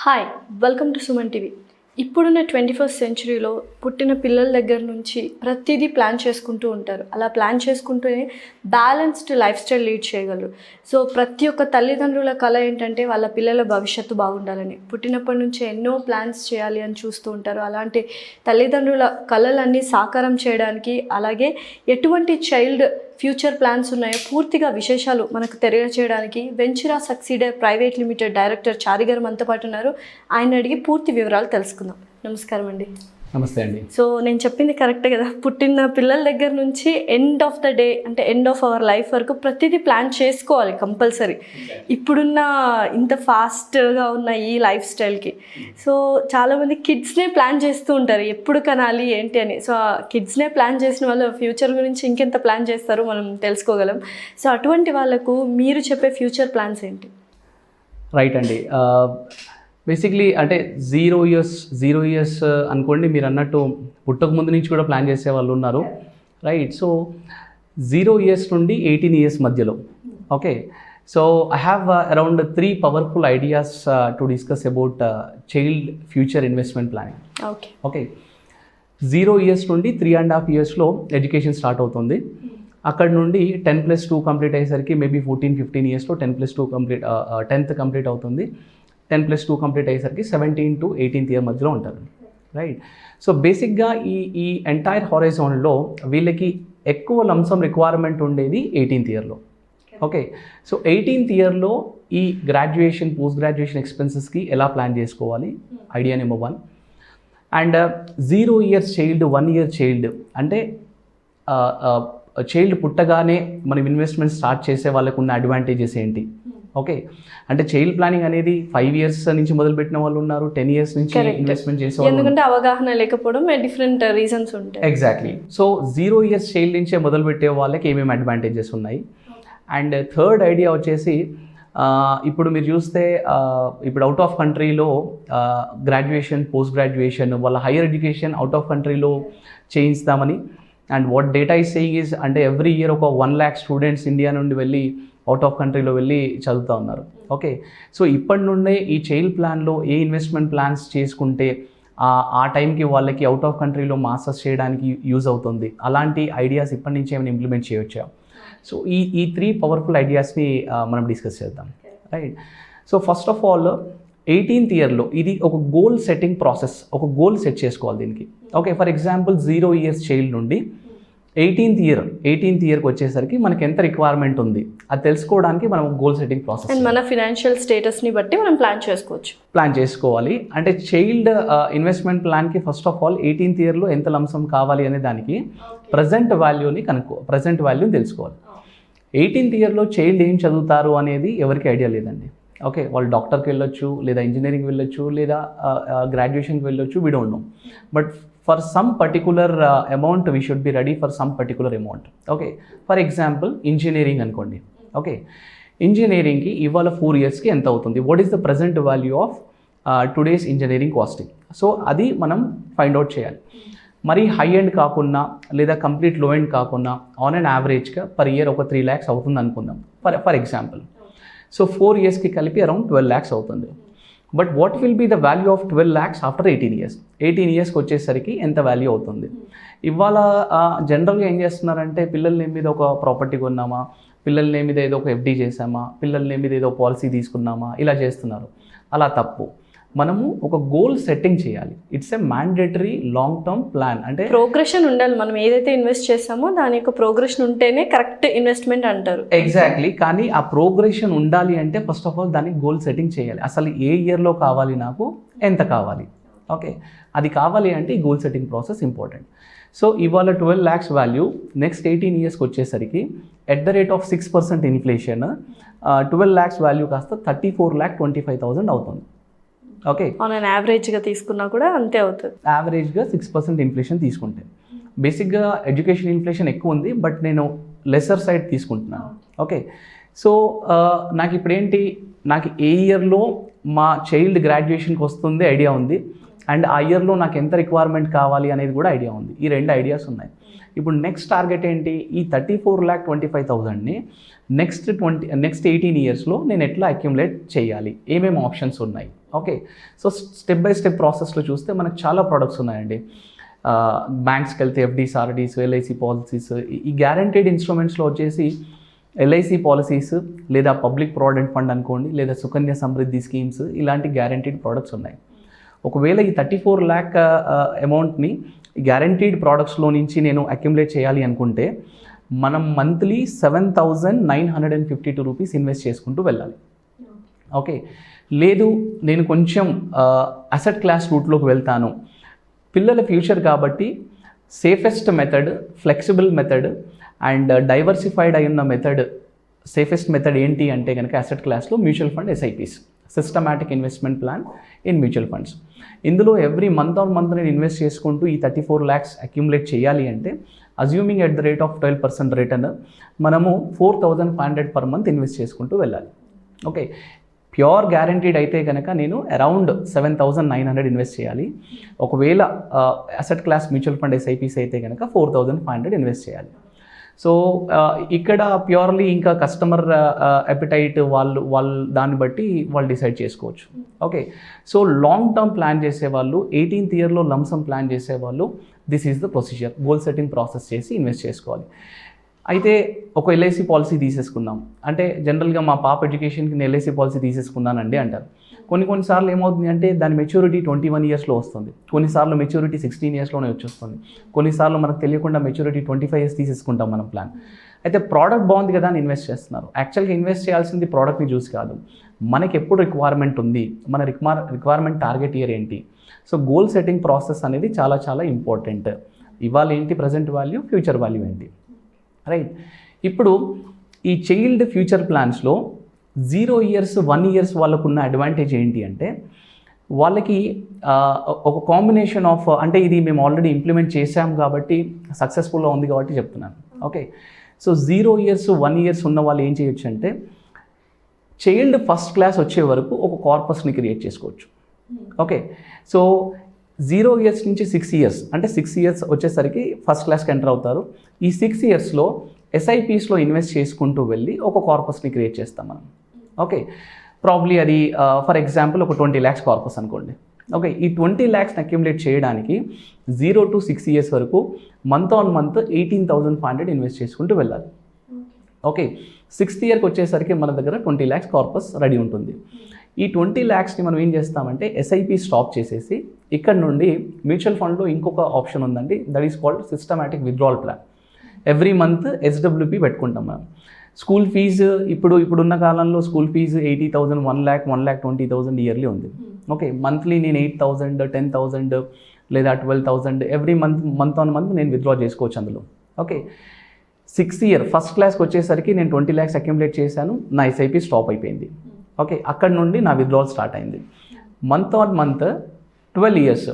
Hi welcome to Suman TV. ఇప్పుడున్న 21st సెంచరీలో పుట్టిన పిల్లల దగ్గర నుంచి ప్రతిదీ ప్లాన్ చేసుకుంటూ ఉంటారు. అలా ప్లాన్ చేసుకుంటూనే బ్యాలెన్స్డ్ లైఫ్ స్టైల్ లీడ్ చేయగలరు. సో ప్రతి ఒక్క తల్లిదండ్రుల కళ ఏంటంటే వాళ్ళ పిల్లల భవిష్యత్తు బాగుండాలని, పుట్టినప్పటి నుంచి ఎన్నో ప్లాన్స్ చేయాలి అని చూస్తూ ఉంటారు. అలాంటి తల్లిదండ్రుల కళలన్నీ సాకారం చేయడానికి, అలాగే ఎటువంటి చైల్డ్ ఫ్యూచర్ ప్లాన్స్ ఉన్నాయో పూర్తిగా విశేషాలు మనకు తెలియజేయడానికి వెంచురా సక్సీడర్ ప్రైవేట్ లిమిటెడ్ డైరెక్టర్ చారి గారు మనతో పాటు ఉన్నారు. ఆయన అడిగి పూర్తి వివరాలు తెలుసుకుందాం. నమస్కారం అండి. నమస్తే అండి. సో నేను చెప్పింది కరెక్టే కదా? పుట్టిన పిల్లల దగ్గర నుంచి ఎండ్ ఆఫ్ ద డే అంటే ఎండ్ ఆఫ్ అవర్ లైఫ్ వరకు ప్రతిదీ ప్లాన్ చేసుకోవాలి కంపల్సరీ. ఇప్పుడున్న ఇంత ఫాస్ట్గా ఉన్న ఈ లైఫ్ స్టైల్కి సో చాలామంది కిడ్స్నే ప్లాన్ చేస్తూ ఉంటారు, ఎప్పుడు కనాలి ఏంటి అని. సో ఆ కిడ్స్నే ప్లాన్ చేసిన వాళ్ళు ఫ్యూచర్ గురించి ఇంకెంత ప్లాన్ చేస్తారో మనం తెలుసుకోగలం. సో అటువంటి వాళ్ళకు మీరు చెప్పే ఫ్యూచర్ ప్లాన్స్ ఏంటి? రైట్ అండి. బేసిక్లీ అంటే జీరో ఇయర్స్ అనుకోండి, మీరు అన్నట్టు పుట్టక ముందు నుంచి కూడా ప్లాన్ చేసే వాళ్ళు ఉన్నారు, రైట్? సో 0 years నుండి 18 years మధ్యలో. Okay, so I have around 3 powerful ideas to discuss about child future investment planning. Okay, 0 years నుండి 3.5 yearsలో ఎడ్యుకేషన్ స్టార్ట్ అవుతుంది. అక్కడ నుండి 10+2 కంప్లీట్ అయ్యేసరికి మేబీ 14-15 yearsలో 10+2 కంప్లీట్ 10th కంప్లీట్ అవుతుంది. 10+2 కంప్లీట్ అయ్యేసరికి 17 to 18th year మధ్యలో ఉంటారు, రైట్? సో బేసిక్గా ఈ ఎంటైర్ హారైజాన్లో వీళ్ళకి ఎక్కువ లంసమ్ రిక్వైర్మెంట్ ఉండేది 18th yearలో. ఓకే, సో 18th yearలో ఈ గ్రాడ్యుయేషన్ పోస్ట్ గ్రాడ్యుయేషన్ ఎక్స్పెన్సెస్కి ఎలా ప్లాన్ చేసుకోవాలి, idea number 1. And 0 years child, 1 year child అంటే చైల్డ్ పుట్టగానే మనం ఇన్వెస్ట్మెంట్ స్టార్ట్ చేసే వాళ్ళకు ఉన్న అడ్వాంటేజెస్ ఏంటి? ఓకే, అంటే చైల్డ్ ప్లానింగ్ అనేది 5 years నుంచి మొదలుపెట్టిన వాళ్ళు ఉన్నారు, 10 years నుంచి ఇన్వెస్ట్మెంట్ చేసే వాళ్ళు, ఎందుకంటే అవగాహన లేకపోవడం డిఫరెంట్ రీజన్స్ ఉంటాయి. ఎగ్జాక్ట్లీ. సో 0 years చైల్డ్ నుంచే మొదలుపెట్టే వాళ్ళకి ఏమేమి అడ్వాంటేజెస్ ఉన్నాయి. అండ్ థర్డ్ ఐడియా వచ్చేసి ఇప్పుడు మీరు చూస్తే ఇప్పుడు అవుట్ ఆఫ్ కంట్రీలో గ్రాడ్యుయేషన్ పోస్ట్ గ్రాడ్యుయేషన్ వాళ్ళ హైయర్ ఎడ్యుకేషన్ అవుట్ ఆఫ్ కంట్రీలో చేయిస్తామని. And what data is saying is అంటే ఎవ్రీ ఇయర్ ఒక 1 lakh స్టూడెంట్స్ ఇండియా నుండి వెళ్ళి అవుట్ ఆఫ్ కంట్రీలో వెళ్ళి చదువుతూ ఉన్నారు. ఓకే, సో ఇప్పటి నుండే ఈ చైల్డ్ ప్లాన్లో ఏ ఇన్వెస్ట్మెంట్ ప్లాన్స్ చేసుకుంటే ఆ టైంకి వాళ్ళకి అవుట్ ఆఫ్ కంట్రీలో మాస్టర్స్ చేయడానికి యూజ్ అవుతుంది, అలాంటి ఐడియాస్ ఇప్పటి నుంచి ఏమైనా ఇంప్లిమెంట్ చేయవచ్చా? సో ఈ 3 పవర్ఫుల్ ఐడియాస్ని మనం డిస్కస్ చేద్దాం, right? So first of all 18th yearలో ఇది ఒక గోల్ సెట్టింగ్ ప్రాసెస్, ఒక గోల్ సెట్ చేసుకోవాలి దీనికి. Okay, for example 0 years child నుండి 18th yearకి వచ్చేసరికి మనకి ఎంత రిక్వైర్మెంట్ ఉంది అది తెలుసుకోవడానికి మనం గోల్ సెట్టింగ్ ప్రాసెస్, మన ఫినాన్షియల్ స్టేటస్ని బట్టి మనం ప్లాన్ చేసుకోవాలి. అంటే చైల్డ్ ఇన్వెస్ట్మెంట్ ప్లాన్కి ఫస్ట్ ఆఫ్ ఆల్ 18th yearలో ఎంత లంసం కావాలి అనే దానికి ప్రజెంట్ వాల్యూని తెలుసుకోవాలి. 18th yearలో చైల్డ్ ఏం చదువుతారు అనేది ఎవరికి ఐడియా లేదండి. ఓకే, వాళ్ళు డాక్టర్కి వెళ్ళొచ్చు, లేదా ఇంజనీరింగ్ వెళ్ళొచ్చు, లేదా గ్రాడ్యుయేషన్కి వెళ్ళొచ్చు, we don't know. But for some particular amount we should be ready for some particular amount. Okay, for example engineering అనుకోండి. ఓకే, ఇంజనీరింగ్కి ఇవాళ 4 yearsకి ఎంత అవుతుంది, what is the present value of today's engineering costing? So అది మనం find out చేయాలి. మరి హై ఎండ్ కాకుండా లేదా కంప్లీట్ లో ఎండ్ కాకుండా ఆన్ అండ్ యావరేజ్గా పర్ ఇయర్ ఒక 3 lakhs అవుతుంది అనుకుందాం ఫర్ ఎగ్జాంపుల్. సో 4 yearsకి కలిపి అరౌండ్ 12 lakhs అవుతుంది. But what will be the value of 12 lakhs after 18 years? 18 yearsకి వచ్చేసరికి ఎంత వాల్యూ అవుతుంది? ఇవాళ జనరల్గా ఏం చేస్తున్నారంటే పిల్లల నేమ్ మీద ఒక ప్రాపర్టీ కొన్నామా, పిల్లల నేమ్ మీద ఏదో ఒక FD చేసామా, పిల్లల నేమ్ మీద ఏదో పాలసీ తీసుకున్నామా, ఇలా చేస్తున్నారు. అలా తప్పు. మనము ఒక గోల్ సెట్టింగ్ చేయాలి. It's a mandatory long term plan. అంటే ప్రోగ్రెషన్ ఉండాలి. మనం ఏదైతే ఇన్వెస్ట్ చేస్తామో దాని యొక్క ప్రోగ్రెషన్ ఉంటేనే కరెక్ట్ ఇన్వెస్ట్మెంట్ అంటారు. ఎగ్జాక్ట్లీ. కానీ ఆ ప్రోగ్రెషన్ ఉండాలి అంటే ఫస్ట్ ఆఫ్ ఆల్ దానికి గోల్ సెట్టింగ్ చేయాలి. అసలు ఏ ఇయర్లో కావాలి, నాకు ఎంత కావాలి? ఓకే, అది కావాలి అంటే ఈ goal setting process important. So ఇవాళ 12 lakhs వాల్యూ నెక్స్ట్ 18 yearsకి వచ్చేసరికి at the rate of 6% inflation 12 lakhs value కాస్త 34,25,000 అవుతుంది. ఓకే, ఆన్ అండ్ యావరేజ్గా తీసుకున్నా కూడా అంతే అవుతుంది. యావరేజ్గా 6% ఇన్ఫ్లేషన్ తీసుకుంటే, బేసిక్గా ఎడ్యుకేషన్ ఇన్ఫ్లేషన్ ఎక్కువ ఉంది, బట్ నేను లెసర్ సైడ్ తీసుకుంటున్నాను. ఓకే, సో నాకు ఇప్పుడు ఏంటి, నాకు ఏ ఇయర్లో మా చైల్డ్ గ్రాడ్యుయేషన్కి వస్తుంది ఐడియా ఉంది, అండ్ ఆ ఇయర్లో నాకు ఎంత రిక్వైర్మెంట్ కావాలి అనేది కూడా ఐడియా ఉంది. ఈ 2 ఐడియాస్ ఉన్నాయి. ఇప్పుడు నెక్స్ట్ టార్గెట్ ఏంటి, ఈ 34,25,000ని నెక్స్ట్ 18 yearsలో నేను ఎట్లా అక్యుములేట్ చేయాలి, ఏమేమి ఆప్షన్స్ ఉన్నాయి, okay, so step by step ప్రాసెస్లో చూస్తే మనకు చాలా ప్రోడక్ట్స్ ఉన్నాయండి. బ్యాంక్స్కి వెళ్తే ఎఫ్డీస్, ఆర్డీస్, ఎల్ఐసి పాలసీస్, ఈ గ్యారంటీడ్ ఇన్స్ట్రుమెంట్స్లో వచ్చేసి ఎల్ఐసి పాలసీస్ లేదా పబ్లిక్ ప్రావిడెంట్ ఫండ్ అనుకోండి, లేదా సుకన్య సమృద్ధి స్కీమ్స్, ఇలాంటి గ్యారంటీడ్ ప్రోడక్ట్స్ ఉన్నాయి. ఒకవేళ ఈ 34 lakh అమౌంట్ని గ్యారంటీడ్ ప్రోడక్ట్స్లో నుంచి నేను అక్యుములేట్ చేయాలి అనుకుంటే మనం మంత్లీ 7,952 రూపీస్ ఇన్వెస్ట్ చేసుకుంటూ వెళ్ళాలి. ఓకే, లేదు నేను కొంచెం అసెట్ క్లాస్ రూట్లోకి వెళ్తాను, పిల్లల ఫ్యూచర్ కాబట్టి safest method, flexible method and diversified అయిన మెథడ్, సేఫెస్ట్ మెథడ్ ఏంటి అంటే కనుక అసెట్ క్లాస్లో mutual fund SIPs, systematic investment plan in mutual funds. ఇందులో ఎవ్రీ మంత్ ఆన్ మంత్ నేను ఇన్వెస్ట్ చేసుకుంటూ ఈ 34 lakhs అక్యుములేట్ చేయాలి అంటే assuming at the rate of 12% return మనము 4,500 per month ఇన్వెస్ట్ చేసుకుంటూ వెళ్ళాలి. ఓకే, ప్యూర్ గ్యారంటీడ్ అయితే కనుక నేను అరౌండ్ 7,900 ఇన్వెస్ట్ చేయాలి. ఒకవేళ asset class mutual fund SIPs అయితే కనుక 4,500 ఇన్వెస్ట్ చేయాలి. సో ఇక్కడ ప్యూర్లీ ఇంకా కస్టమర్ అపిటైట్ వాళ్ళు దాన్ని బట్టి వాళ్ళు డిసైడ్ చేసుకోవచ్చు. Okay, so long term plan చేసేవాళ్ళు, 18th yearలో లంసమ్ ప్లాన్ చేసేవాళ్ళు, this is the procedure. Goal setting process చేసి ఇన్వెస్ట్ చేసుకోవాలి. అయితే ఒక ఎల్ఐసి పాలసీ తీసేసుకుందాం అంటే జనరల్గా మా పాప ఎడ్యుకేషన్కి నేను ఎల్ఐసి పాలసీ తీసేసుకున్నానండి అంటారు. కొన్నిసార్లు ఏమవుతుంది అంటే దాని మెచ్యూరిటీ 21 yearsలో వస్తుంది, కొన్నిసార్లు మెచ్యూరిటీ 16 yearsలోనే వచ్చేస్తుంది, కొన్నిసార్లు మనకు తెలియకుండా మెచ్యూరిటీ 25 years తీసేసుకుంటాం మనం ప్లాన్. అయితే ప్రోడక్ట్ బాగుంది కదా అని ఇన్వెస్ట్ చేస్తున్నారు. యాక్చువల్గా ఇన్వెస్ట్ చేయాల్సింది ప్రోడక్ట్ని చూసి కాదు, మనకి ఎప్పుడు రిక్వైర్మెంట్ ఉంది, మన రిక్వైర్మెంట్ టార్గెట్ ఇయర్ ఏంటి. సో గోల్ సెట్టింగ్ ప్రాసెస్ అనేది చాలా చాలా ఇంపార్టెంట్. ఇవాళ ఏంటి ప్రజెంట్ వాల్యూ, ఫ్యూచర్ వాల్యూ ఏంటి, రైట్. ఇప్పుడు ఈ చైల్డ్ ఫ్యూచర్ ప్లాన్స్లో 0 years 1 years వాళ్ళకున్న అడ్వాంటేజ్ ఏంటి అంటే వాళ్ళకి ఒక కాంబినేషన్ ఆఫ్, అంటే ఇది మేము ఆల్రెడీ ఇంప్లిమెంట్ చేసాం కాబట్టి సక్సెస్ఫుల్గా ఉంది కాబట్టి చెప్తున్నాను. ఓకే, సో 0 years 1 years ఉన్న వాళ్ళు ఏం చేయొచ్చు అంటే చైల్డ్ ఫస్ట్ క్లాస్ వచ్చే వరకు ఒక కార్పస్ని క్రియేట్ చేసుకోవచ్చు. ఓకే, సో 0 years నుంచి 6 years అంటే 6 years వచ్చేసరికి ఫస్ట్ క్లాస్కి ఎంటర్ అవుతారు. ఈ 6 yearsలో ఎస్ఐపిస్లో ఇన్వెస్ట్ చేసుకుంటూ వెళ్ళి ఒక కార్పస్ని క్రియేట్ చేస్తాం మనం. ఓకే, ప్రాబ్లీ అది ఫర్ ఎగ్జాంపుల్ ఒక 20 lakhs కార్పస్ అనుకోండి. ఓకే, ఈ 20 lakhs అక్యుములేట్ చేయడానికి 0 to 6 years వరకు మంత్ ఆన్ మంత్ 18,500 ఇన్వెస్ట్ చేసుకుంటూ వెళ్ళాలి. ఓకే, 6th yearకి వచ్చేసరికి మన దగ్గర 20 lakhs కార్పస్ రెడీ ఉంటుంది. ఈ 20 lakhsని మనం ఏం చేస్తామంటే ఎస్ఐపి స్టాప్ చేసేసి ఇక్కడ నుండి మ్యూచువల్ ఫండ్లో ఇంకొక ఆప్షన్ ఉందండి, that is called systematic withdrawal plan. Every month SWP పెట్టుకుంటాం మనం. స్కూల్ ఫీజు ఇప్పుడున్న కాలంలో స్కూల్ ఫీజు 80,000, 1 lakh, 1,20,000 ఇయర్లీ ఉంది. ఓకే, మంత్లీ నేను 8,000, 10,000 లేదా 12,000 ఎవ్రీ మంత్ ఆన్ మంత్ నేను విత్డ్రా చేసుకోవచ్చు అందులో. ఓకే, 6th year ఫస్ట్ క్లాస్కి వచ్చేసరికి నేను 20 lakhs అక్యుములేట్ చేశాను, నా ఎస్ఐపి స్టాప్ అయిపోయింది. ఓకే, అక్కడ నుండి నా విత్డ్రావల్ స్టార్ట్ అయింది. Month on month 12 years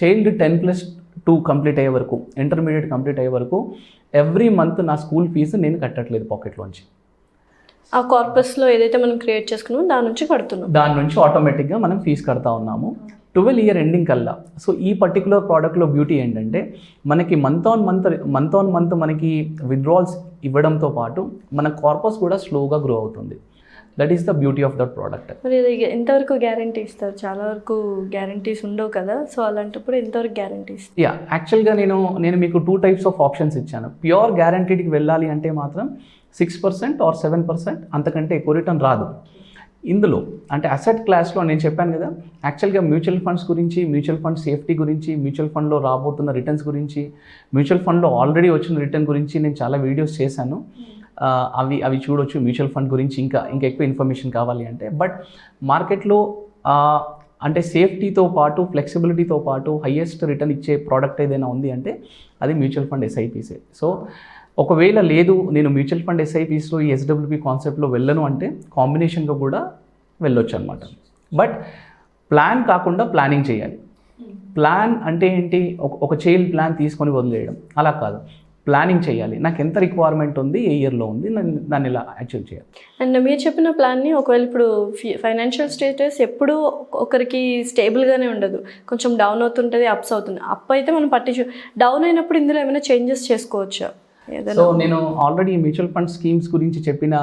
child 10+2 complete అయ్యే వరకు, ఇంటర్మీడియట్ కంప్లీట్ అయ్యే వరకు ఎవ్రీ మంత్ నా స్కూల్ ఫీజు నేను కట్టట్లేదు పాకెట్లోంచి. ఆ కార్పస్లో ఏదైతే మనం క్రియేట్ చేసుకున్నామో దాని నుంచి ఆటోమేటిక్గా మనం ఫీజు కడతా ఉన్నాము 12 year ఎండింగ్ కల్లా. సో ఈ పర్టికులర్ ప్రోడక్ట్లో బ్యూటీ ఏంటంటే మనకి మంత్ ఆన్ మంత్ మనకి విత్డ్రావల్స్ ఇవ్వడంతో పాటు మన కార్పస్ కూడా స్లోగా గ్రో అవుతుంది. That is the beauty of that product. మరి ఇది ఎంతవరకు గ్యారంటీ ఇస్తారు? చాలా వరకు గ్యారంటీస్ ఉండవు కదా, సో అలాంటప్పుడు ఎంతవరకు గ్యారంటీ ఇస్తారు? యాక్చువల్గా నేను మీకు 2 types ఆఫ్ ఆప్షన్స్ ఇచ్చాను. ప్యూర్ గ్యారంటీడ్కి వెళ్ళాలి అంటే మాత్రం 6% or 7%, అంతకంటే ఎక్కువ రిటర్న్ రాదు. ఇందులో అంటే అసెట్ క్లాస్లో నేను చెప్పాను కదా, యాక్చువల్గా మ్యూచువల్ ఫండ్స్ గురించి, మ్యూచువల్ ఫండ్ సేఫ్టీ గురించి, మ్యూచువల్ ఫండ్లో రాబోతున్న రిటర్న్స్ గురించి, మ్యూచువల్ ఫండ్లో ఆల్రెడీ వచ్చిన రిటర్న్ గురించి నేను చాలా వీడియోస్ చేశాను. అవి చూడొచ్చు. మ్యూచువల్ ఫండ్ గురించి ఇంకా ఎక్కువ ఇన్ఫర్మేషన్ కావాలి అంటే. బట్ మార్కెట్లో అంటే సేఫ్టీతో పాటు, ఫ్లెక్సిబిలిటీతో పాటు హైయెస్ట్ రిటర్న్ ఇచ్చే ప్రోడక్ట్ ఏదైనా ఉంది అంటే అది మ్యూచువల్ ఫండ్ ఎస్ఐపిసే. సో ఒకవేళ లేదు నేను మ్యూచువల్ ఫండ్ ఎస్ఐపిస్లో ఈ ఎస్డబ్ల్యూపీ కాన్సెప్ట్లో వెళ్ళను అంటే కాంబినేషన్గా కూడా వెళ్ళొచ్చు అనమాట. బట్ ప్లాన్ కాకుండా ప్లానింగ్ చేయాలి. ప్లాన్ అంటే ఏంటి, ఒక చైల్డ్ ప్లాన్ తీసుకొని వదిలేయడం అలా కాదు, ప్లానింగ్ చేయాలి. నాకు ఎంత రిక్వైర్మెంట్ ఉంది, ఏ ఇయర్లో ఉంది, దాన్ని ఇలా అచీవ్ చేయాలి. అండ్ మీరు చెప్పిన ప్లాన్ని ఒకవేళ ఇప్పుడు ఫైనాన్షియల్ స్టేటస్ ఎప్పుడూ ఒకరికి స్టేబుల్గానే ఉండదు, కొంచెం డౌన్ అవుతుంటుంది, అప్స్ అవుతుంది. అప్ అయితే మనం డౌన్ అయినప్పుడు ఇందులో ఏమైనా చేంజెస్ చేసుకోవచ్చా? సో నేను ఆల్రెడీ మ్యూచువల్ ఫండ్ స్కీమ్స్ గురించి చెప్పిన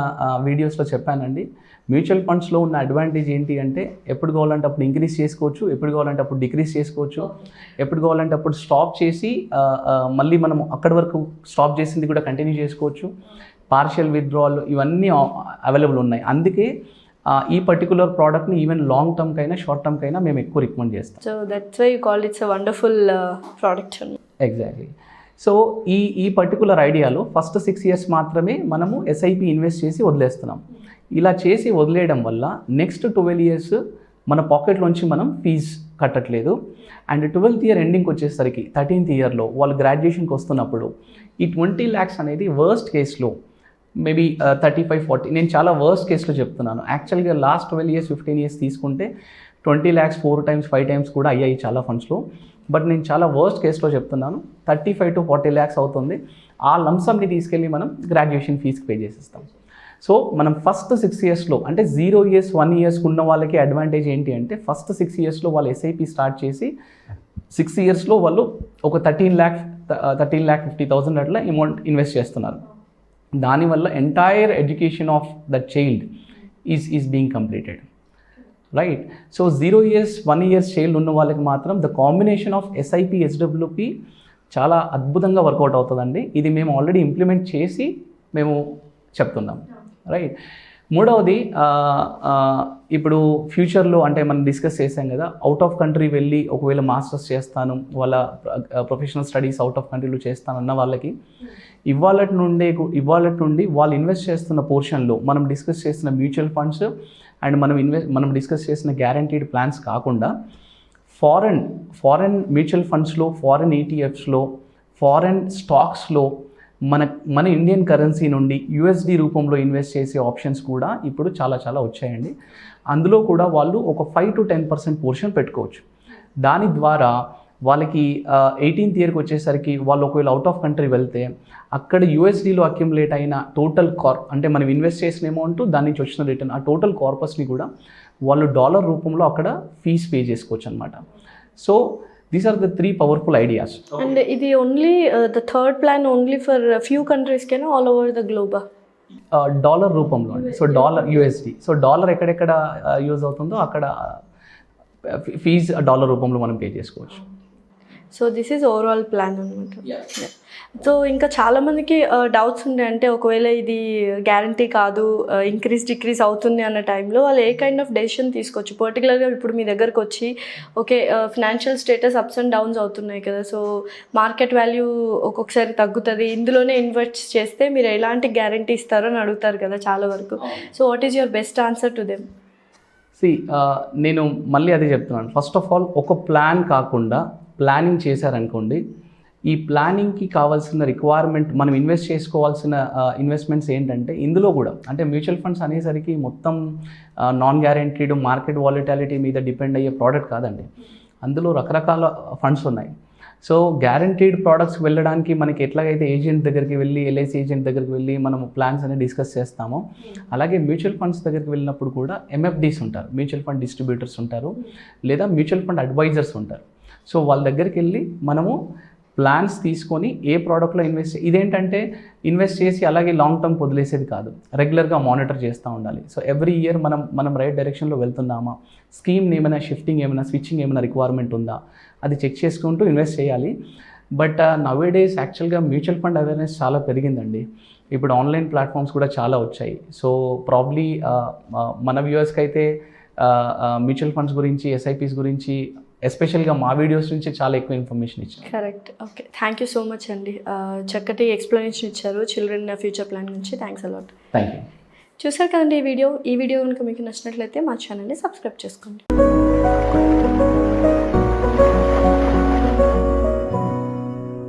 వీడియోస్లో చెప్పానండి. మ్యూచువల్ ఫండ్స్లో ఉన్న అడ్వాంటేజ్ ఏంటి అంటే ఎప్పుడు కావాలంటే అప్పుడు ఇంక్రీజ్ చేసుకోవచ్చు, ఎప్పుడు కావాలంటే అప్పుడు డిక్రీజ్ చేసుకోవచ్చు, ఎప్పుడు కావాలంటే అప్పుడు స్టాప్ చేసి మళ్ళీ మనం అక్కడి వరకు స్టాప్ చేసింది కూడా కంటిన్యూ చేసుకోవచ్చు. పార్షియల్ విత్డ్రావల్ ఇవన్నీ అవైలబుల్ ఉన్నాయి. అందుకే ఈ పర్టికులర్ ప్రోడక్ట్ని ఈవెన్ లాంగ్ టర్మ్కైనా షార్ట్ టర్మ్కైనా మేము ఎక్కువ రికమెండ్ చేస్తాం. So that's why you call it's a wonderful product. Exactly. So ఈ పర్టికులర్ ఐడియాలో ఫస్ట్ 6 years మాత్రమే మనము ఎస్ఐపి ఇన్వెస్ట్ చేసి వదిలేస్తున్నాం. ఇలా చేసి వదిలేయడం వల్ల నెక్స్ట్ 12 years మన పాకెట్లోంచి మనం ఫీజు కట్టట్లేదు. అండ్ 12th year ఎండింగ్కి వచ్చేసరికి 13th yearలో వాళ్ళు గ్రాడ్యుయేషన్కి వస్తున్నప్పుడు ఈ 20 lakhs అనేది వర్స్ట్ కేస్లో మేబీ 35-40, నేను చాలా వర్స్ట్ కేసులో చెప్తున్నాను. యాక్చువల్గా లాస్ట్ 12 years 15 years తీసుకుంటే 20 lakhs 4 times 5 times కూడా అయ్యాయి చాలా ఫండ్స్లో. బట్ నేను చాలా వర్స్ట్ కేసులో చెప్తున్నాను, 35 to 40 lakhs అవుతుంది. ఆ లంసమ్ని తీసుకెళ్ళి మనం గ్రాడ్యుయేషన్ ఫీజుకి పే చేసేస్తాం. సో మనం ఫస్ట్ 6 yearsలో అంటే 0 years 1 years ఉన్న వాళ్ళకి అడ్వాంటేజ్ ఏంటి అంటే ఫస్ట్ 6 yearsలో వాళ్ళు ఎస్ఐపి స్టార్ట్ చేసి 6 yearsలో వాళ్ళు ఒక 13,50,000 అట్లా అమౌంట్ ఇన్వెస్ట్ చేస్తున్నారు. దానివల్ల entire education of the child is being completed, right. So 0 years 1 years child ఉన్న వాళ్ళకి మాత్రం the combination of SIP SWP చాలా అద్భుతంగా వర్కౌట్ అవుతుందండి. ఇది మేము ఆల్రెడీ ఇంప్లిమెంట్ చేసి మేము చెప్తున్నాం, రైట్. మూడవది ఇప్పుడు ఫ్యూచర్లో అంటే మనం డిస్కస్ చేసాం కదా, అవుట్ ఆఫ్ కంట్రీ వెళ్ళి ఒకవేళ మాస్టర్స్ చేస్తాను, వాళ్ళ ప్రొఫెషనల్ స్టడీస్ అవుట్ ఆఫ్ కంట్రీలో చేస్తానన్న వాళ్ళకి ఇవాళ నుండి వాళ్ళు ఇన్వెస్ట్ చేస్తున్న పోర్షన్లో మనం డిస్కస్ చేసిన మ్యూచువల్ ఫండ్స్ అండ్ మనం డిస్కస్ చేసిన గ్యారంటీడ్ ప్లాన్స్ కాకుండా ఫారెన్ మ్యూచువల్ ఫండ్స్లో, ఫారెన్ ఈటీఎఫ్స్లో, ఫారెన్ స్టాక్స్లో మన ఇండియన్ కరెన్సీ నుండి యూఎస్డి రూపంలో ఇన్వెస్ట్ చేసే ఆప్షన్స్ కూడా ఇప్పుడు చాలా చాలా వచ్చాయండి. అందులో కూడా వాళ్ళు ఒక 5 to 10% పోర్షన్ పెట్టుకోవచ్చు. దాని ద్వారా వాళ్ళకి 18th yearకి వచ్చేసరికి వాళ్ళు ఒకవేళ అవుట్ ఆఫ్ కంట్రీ వెళ్తే అక్కడ యూఎస్డీలో అక్యుములేట్ అయిన టోటల్ అంటే మనం ఇన్వెస్ట్ చేసిన అమౌంట్ దాని నుంచి వచ్చిన రిటర్న్ ఆ టోటల్ కార్పస్ని కూడా వాళ్ళు డాలర్ రూపంలో అక్కడ ఫీజ్ పే చేసుకోవచ్చు అనమాట. So these are the 3 powerful ideas. And ఇది only the third plan only for few countries కెనా all over the globe? Dollar రూపంలో అండి. So dollar USD, so dollar ఎక్కడెక్కడ యూజ్ అవుతుందో అక్కడ ఫీజ్ డాలర్ రూపంలో మనం పే చేసుకోవచ్చు. So this is overall plan అనమాట. సో ఇంకా చాలామందికి డౌట్స్ ఉంటాయి, అంటే ఒకవేళ ఇది గ్యారంటీ కాదు, డిక్రీజ్ అవుతుంది అన్న టైంలో వాళ్ళు ఏ కైండ్ ఆఫ్ డెసిషన్ తీసుకోవచ్చు? పర్టికులర్గా ఇప్పుడు మీ దగ్గరకు వచ్చి okay financial status ups and downs అవుతున్నాయి కదా, సో మార్కెట్ వాల్యూ ఒక్కొక్కసారి తగ్గుతుంది, ఇందులోనే ఇన్వెస్ట్ చేస్తే మీరు ఎలాంటి గ్యారంటీ ఇస్తారో అని అడుగుతారు కదా చాలా వరకు. So what is your best answer to them? నేను మళ్ళీ అదే చెప్తున్నాను. ఫస్ట్ ఆఫ్ ఆల్ ఒక ప్లాన్ కాకుండా ప్లానింగ్ చేశారనుకోండి, ఈ ప్లానింగ్కి కావాల్సిన రిక్వైర్మెంట్ మనం ఇన్వెస్ట్ చేసుకోవాల్సిన ఇన్వెస్ట్మెంట్స్ ఏంటంటే ఇందులో కూడా అంటే మ్యూచువల్ ఫండ్స్ అనేసరికి మొత్తం నాన్ గ్యారెంటీడ్ మార్కెట్ వాలిటాలిటీ మీద డిపెండ్ అయ్యే ప్రోడక్ట్ కాదండి. అందులో రకరకాల ఫండ్స్ ఉన్నాయి. సో గ్యారంటీడ్ ప్రోడక్ట్స్ వెళ్ళడానికి మనకి ఎట్లాగైతే ఏజెంట్ దగ్గరికి వెళ్ళి ఎల్ఐసి ఏజెంట్ దగ్గరికి వెళ్ళి మనం ప్లాన్స్ అనేది డిస్కస్ చేస్తామో, అలాగే మ్యూచువల్ ఫండ్స్ దగ్గరికి వెళ్ళినప్పుడు కూడా ఎంఎఫ్డీస్ ఉంటారు, మ్యూచువల్ ఫండ్ డిస్ట్రిబ్యూటర్స్ ఉంటారు, లేదా మ్యూచువల్ ఫండ్ అడ్వైజర్స్ ఉంటారు. సో వాళ్ళ దగ్గరికి వెళ్ళి మనము ప్లాన్స్ తీసుకొని ఏ ప్రోడక్ట్లో ఇదేంటంటే ఇన్వెస్ట్ చేసి అలాగే లాంగ్ టర్మ్ వదిలేసేది కాదు, రెగ్యులర్గా మానిటర్ చేస్తూ ఉండాలి. సో ఎవ్రీ ఇయర్ మనం రైట్ డైరెక్షన్లో వెళ్తున్నామా, స్కీమ్ ఏమైనా షిఫ్టింగ్ ఏమైనా స్విచ్చింగ్ ఏమైనా రిక్వైర్మెంట్ ఉందా అది చెక్ చేసుకుంటూ ఇన్వెస్ట్ చేయాలి. బట్ నవేడేస్ యాక్చువల్గా మ్యూచువల్ ఫండ్ అవేర్నెస్ చాలా పెరిగిందండి. ఇప్పుడు ఆన్లైన్ ప్లాట్ఫామ్స్ కూడా చాలా వచ్చాయి. సో ప్రాబ్లీ మన వ్యూవర్స్కి అయితే మ్యూచువల్ ఫండ్స్ గురించి ఎస్ఐపీస్ గురించి ఎస్పెషల్గా మా వీడియోస్ నుంచి చాలా ఎక్కువ ఇన్ఫర్మేషన్ ఇచ్చారు. Correct. Okay, thank you so much అండి. చక్కటి ఎక్స్ప్లెనేషన్ ఇచ్చారు చిల్డ్రన్ ఫ్యూచర్ ప్లాన్ గురించి. Thanks a lot. Thank you. చూసారు కదండి ఈ వీడియో కనుక మీకు నచ్చినట్లయితే మా ఛానల్ని సబ్స్క్రైబ్ చేసుకోండి.